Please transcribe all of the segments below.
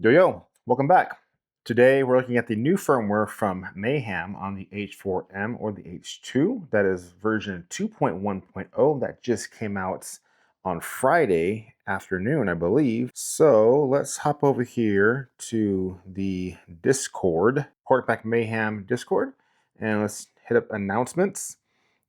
Yo, welcome back. Today we're looking at the new firmware from Mayhem on the H4M or the H2. That is version 2.1.0 that just came out on Friday afternoon, I believe. So let's hop over here to the Discord, Portapack Mayhem Discord, and let's hit up announcements.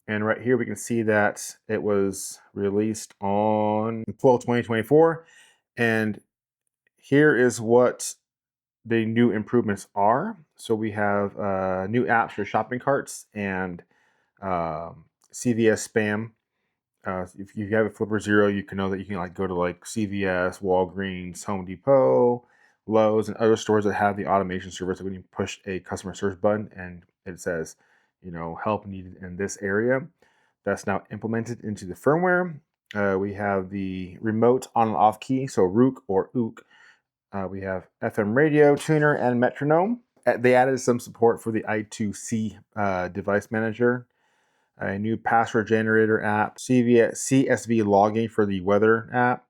And right here we can see that it was released on 12/20/24, and here is what the new improvements are. So we have new apps for shopping carts and CVS spam. If you have a Flipper Zero, you can know that you can go to CVS, Walgreens, Home Depot, Lowe's, and other stores that have the automation service. So when you push a customer service button and it says, help needed in this area, that's now implemented into the firmware. We have the remote on and off key, so Rook or Ook. We have FM radio, tuner, and metronome. They added some support for the I2C device manager, a new password generator app, CSV logging for the weather app.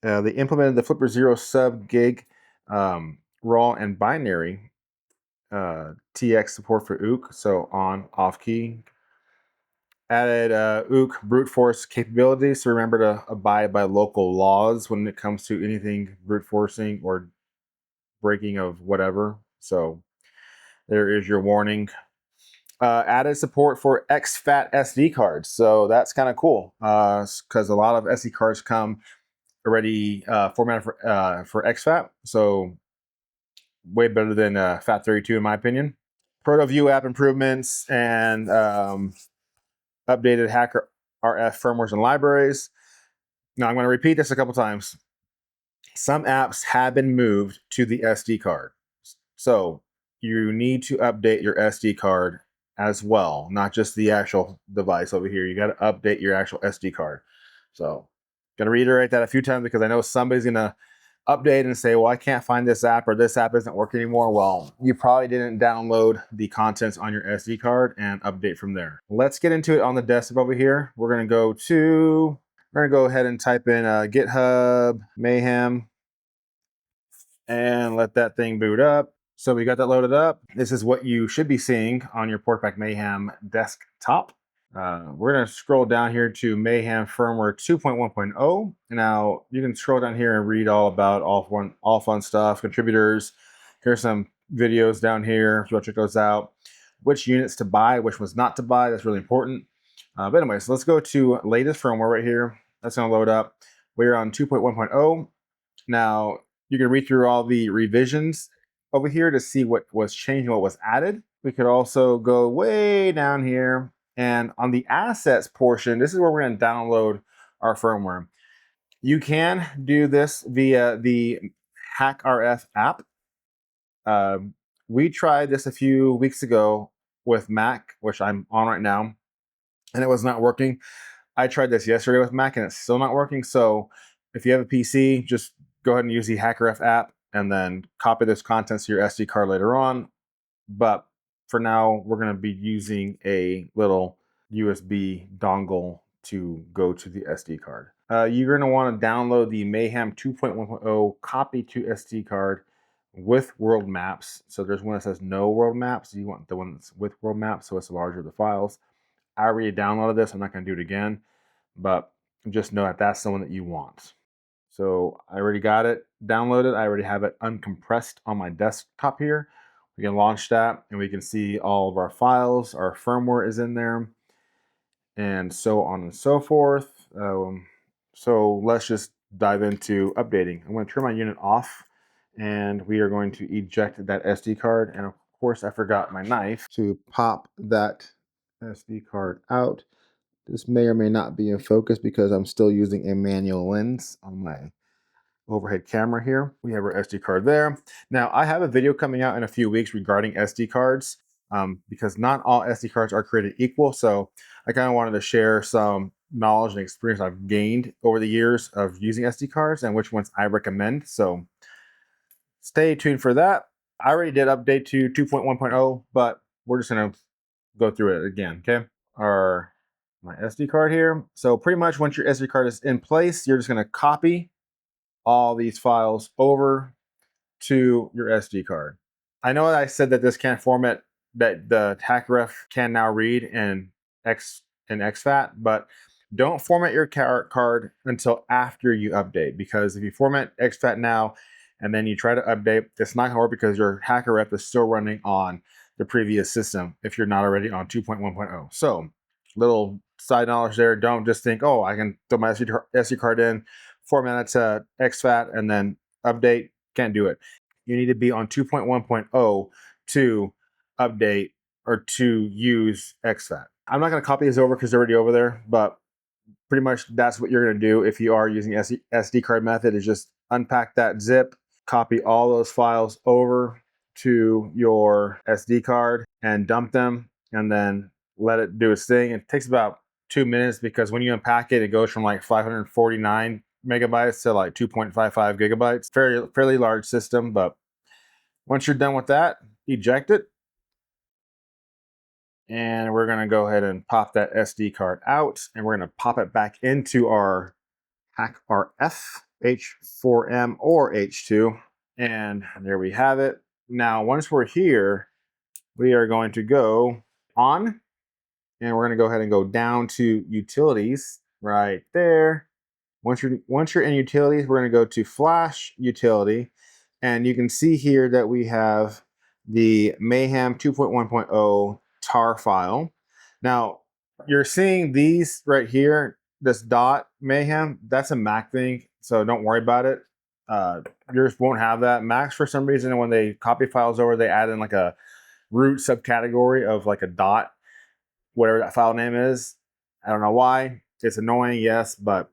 They implemented the Flipper Zero sub gig raw and binary TX support for Ook, so on off key. Added Ook brute force capabilities, so remember to abide by local laws when it comes to anything brute forcing or breaking of whatever. So there is your warning. Added support for exFAT SD cards. So that's kind of cool because a lot of SD cards come already formatted for exFAT. So way better than FAT32 in my opinion. ProtoView app improvements and updated Hacker RF firmwares and libraries. Now I'm going to repeat this a couple times. Some apps have been moved to the SD card. So you need to update your SD card as well, not just the actual device over here. You got to update your actual SD card. So going to reiterate that a few times because I know somebody's going to update and say, well, I can't find this app or this app isn't working anymore. Well, you probably didn't download the contents on your SD card and update from there. Let's get into it on the desktop over here. We're going to go ahead and type in GitHub Mayhem and let that thing boot up. So we got that loaded up. This is what you should be seeing on your Portapack Mayhem desktop. We're going to scroll down here to Mayhem firmware 2.1.0. Now you can scroll down here and read all about all fun stuff, contributors. Here's some videos down here if you want to check those out. Which units to buy, which ones not to buy. That's really important. But anyways, let's go to latest firmware right here. That's going to load up. We're on 2.1.0. Now you can read through all the revisions over here to see what was changed and what was added. We could also go way down here, and on the assets portion, this is where we're going to download our firmware. You can do this via the HackRF app. We tried this a few weeks ago with Mac, which I'm on right now, and it was not working. I tried this yesterday with Mac, and it's still not working. So if you have a PC, just go ahead and use the HackRF app and then copy those contents to your SD card later on. But for now, we're going to be using a little USB dongle to go to the SD card. You're going to want to download the Mayhem 2.1.0 copy to SD card with world maps. So there's one that says no world maps. You want the one that's with world maps, so it's larger the files. I already downloaded this. I'm not going to do it again, but just know that that's the one that you want. So I already got it downloaded. I already have it uncompressed on my desktop here. We can launch that and we can see all of our files. Our firmware is in there and so on and so forth. So let's just dive into updating. I'm going to turn my unit off and we are going to eject that SD card. And of course, I forgot my knife to pop that SD card out. This may or may not be in focus because I'm still using a manual lens on my overhead camera here. We have our SD card there. Now, I have a video coming out in a few weeks regarding SD cards because not all SD cards are created equal. So I kind of wanted to share some knowledge and experience I've gained over the years of using SD cards and which ones I recommend. So stay tuned for that. I already did update to 2.1.0, but we're just going to go through it again, okay? My SD card here. So pretty much once your SD card is in place, you're just going to copy all these files over to your SD card. I know I said that this can't format, that the TACREF can now read in exFAT, but don't format your card until after you update, because if you format exFAT now and then you try to update, it's not going to work because your TACREF is still running on the previous system if you're not already on 2.1.0. So, little side knowledge there. Don't just think, oh, I can throw my SD card in, format it to exFAT, and then update. Can't do it. You need to be on 2.1.0 to update or to use exFAT. I'm not going to copy this over because they're already over there, but pretty much that's what you're going to do if you are using SD card method, is just unpack that zip, copy all those files over to your SD card and dump them, and then let it do its thing. It takes about 2 minutes because when you unpack it, it goes from like 549 megabytes to like 2.55 gigabytes. Fairly large system, but once you're done with that, eject it. And we're going to go ahead and pop that SD card out, and we're going to pop it back into our HACRF H4M or H2. And there we have it. Now, once we're here, we are going to go on, and we're going to go ahead and go down to utilities right there. Once you're in utilities, we're going to go to flash utility, and you can see here that we have the Mayhem 2.1.0 tar file. Now, you're seeing these right here, this dot Mayhem, that's a Mac thing, so don't worry about it. Yours won't have that. Macs, for some reason, when they copy files over, they add in like a root subcategory of like a dot, whatever that file name is. I don't know why. It's annoying, yes, but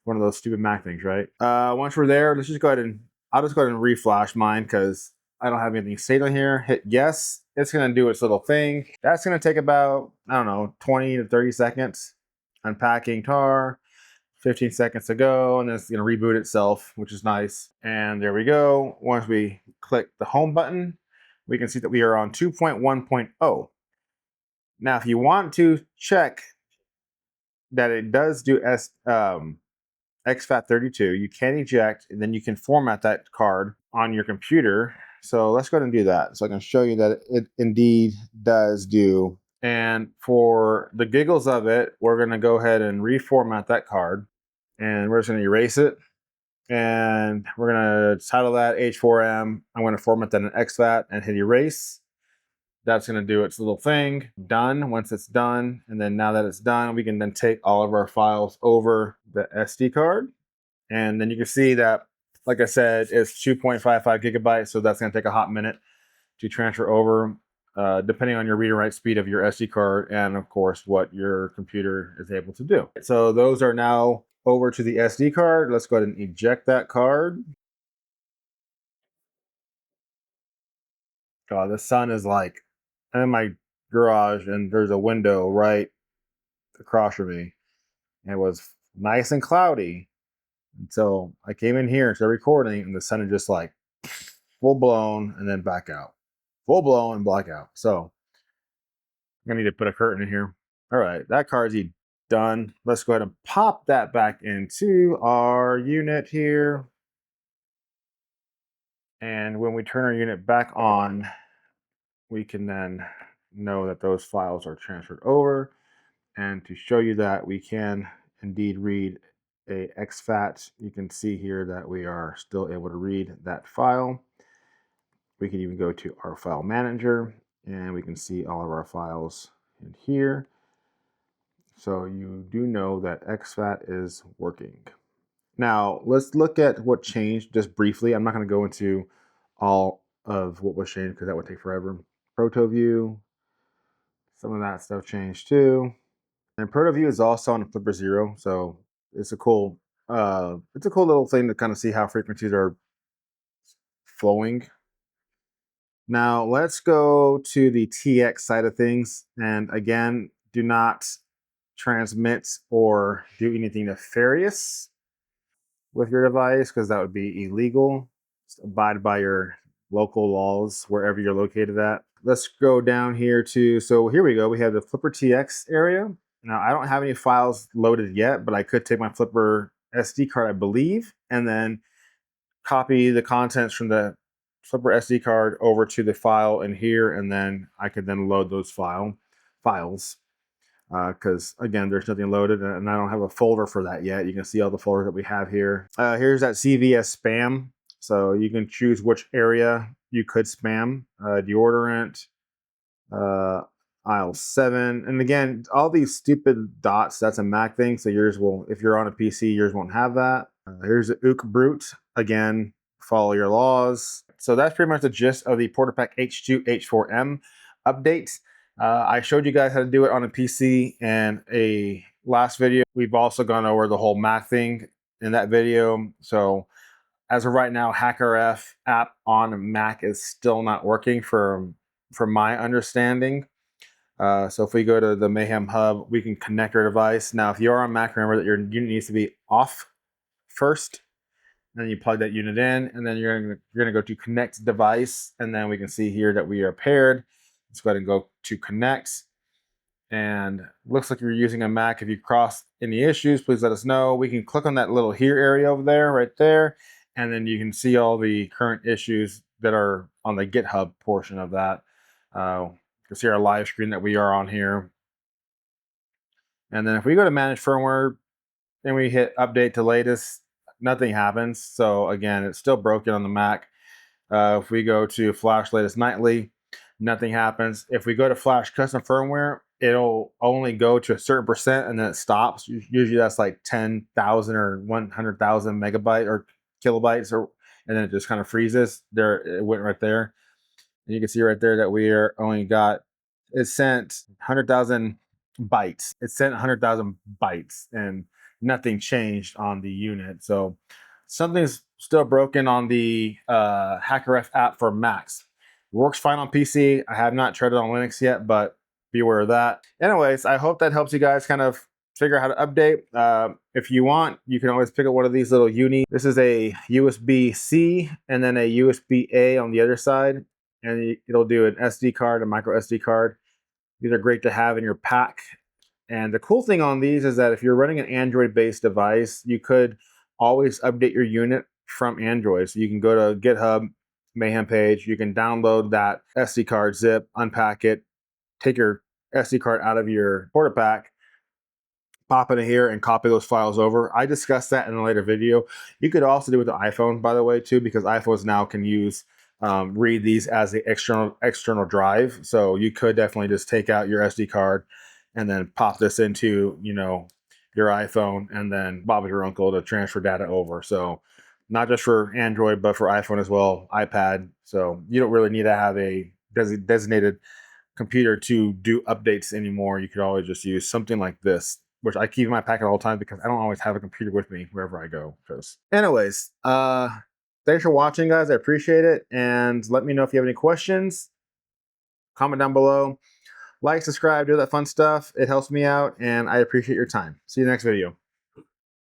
one of those stupid Mac things, right? Once we're there, let's just go ahead and, I'll just go ahead and reflash mine because I don't have anything saved on here. Hit yes. It's going to do its little thing. That's going to take about, I don't know, 20 to 30 seconds. Unpacking tar. 15 seconds to go, and then it's going to reboot itself, which is nice. And there we go. Once we click the home button, we can see that we are on 2.1.0. Now, if you want to check that it does do exFAT32, you can eject, and then you can format that card on your computer. So let's go ahead and do that. So I can show you that it indeed does do. And for the giggles of it, we're going to go ahead and reformat that card. And we're just going to erase it. And we're going to title that H4M. I'm going to format that in exFAT and hit erase. That's going to do its little thing. Done. Once it's done, and then now that it's done, we can then take all of our files over the SD card. And then you can see that, like I said, it's 2.55 gigabytes, so that's going to take a hot minute to transfer over, depending on your read and write speed of your SD card and, of course, what your computer is able to do. So those are now over to the SD card. Let's go ahead and eject that card. God, the sun is like, I'm in my garage and there's a window right across from me. And it was nice and cloudy until I came in here and started recording, and the sun is just like full blown and then back out. Full blown and black out. So I'm gonna need to put a curtain in here. All right, that card's done. Let's go ahead and pop that back into our unit here. And when we turn our unit back on, we can then know that those files are transferred over. And to show you that we can indeed read a exFAT, you can see here that we are still able to read that file. We can even go to our file manager and we can see all of our files in here. So you do know that exFAT is working. Now let's look at what changed just briefly. I'm not going to go into all of what was changed because that would take forever. ProtoView, some of that stuff changed too. And ProtoView is also on Flipper 0, so it's a cool little thing to kind of see how frequencies are flowing. Now let's go to the TX side of things, and again, do not transmit or do anything nefarious with your device because that would be illegal. Just abide by your local laws wherever you're located at. Let's go down here to, so here we go. We have the Flipper TX area. Now I don't have any files loaded yet, but I could take my Flipper SD card, I believe, and then copy the contents from the flip our SD card over to the file in here, and then I could then load those files. Because again, there's nothing loaded, and I don't have a folder for that yet. You can see all the folders that we have here. Here's that CVS spam. So you can choose which area you could spam. Deodorant, aisle 7. And again, all these stupid dots, that's a Mac thing. So yours will, if you're on a PC, yours won't have that. Here's the Ook Brute. Again, follow your laws. So that's pretty much the gist of the Portapack H2 H4M update. I showed you guys how to do it on a PC in a last video. We've also gone over the whole Mac thing in that video. So as of right now, HackerF app on Mac is still not working from my understanding. So if we go to the Mayhem hub, we can connect our device. Now, if you are on Mac, remember that your unit needs to be off first. Then you plug that unit in, and then you're gonna go to connect device, and then we can see here that we are paired. Let's go ahead and go to connect. And looks like you're using a Mac. If you cross any issues, please let us know. We can click on that little here area over there, right there, and then you can see all the current issues that are on the GitHub portion of that. You can see our live screen that we are on here. And then if we go to manage firmware, and we hit update to latest, nothing happens. So again, it's still broken on the Mac. If we go to flash latest nightly, nothing happens. If we go to flash custom firmware, it'll only go to a certain percent and then it stops. Usually that's like 10,000 or 100,000 megabytes or kilobytes, and then it just kind of freezes. There, it went right there. And you can see right there that we are only got, it sent 100,000 bytes. It sent 100,000 bytes and nothing changed on the unit. So something's still broken on the HackerF app for Macs. Works fine on PC. I have not tried it on Linux yet, but be aware of that. Anyways, I hope that helps you guys kind of figure out how to update. If you want, you can always pick up one of these little uni. This is a USB-C and then a USB-A on the other side. And it'll do an SD card, a micro SD card. These are great to have in your pack. And the cool thing on these is that if you're running an Android-based device, you could always update your unit from Android. So you can go to GitHub, Mayhem page, you can download that SD card zip, unpack it, take your SD card out of your Portapack, pop it in here and copy those files over. I discussed that in a later video. You could also do it with the iPhone, by the way, too, because iPhones now can use read these as the external drive. So you could definitely just take out your SD card and then pop this into, you know, your iPhone, and then Bob's your uncle to transfer data over. So not just for Android, but for iPhone as well, iPad. So you don't really need to have a designated computer to do updates anymore. You could always just use something like this, which I keep in my packet all the time because I don't always have a computer with me wherever I go. Anyways, thanks for watching, guys. I appreciate it. And let me know if you have any questions. Comment down below. Like, subscribe, do that fun stuff. It helps me out, and I appreciate your time. See you in the next video.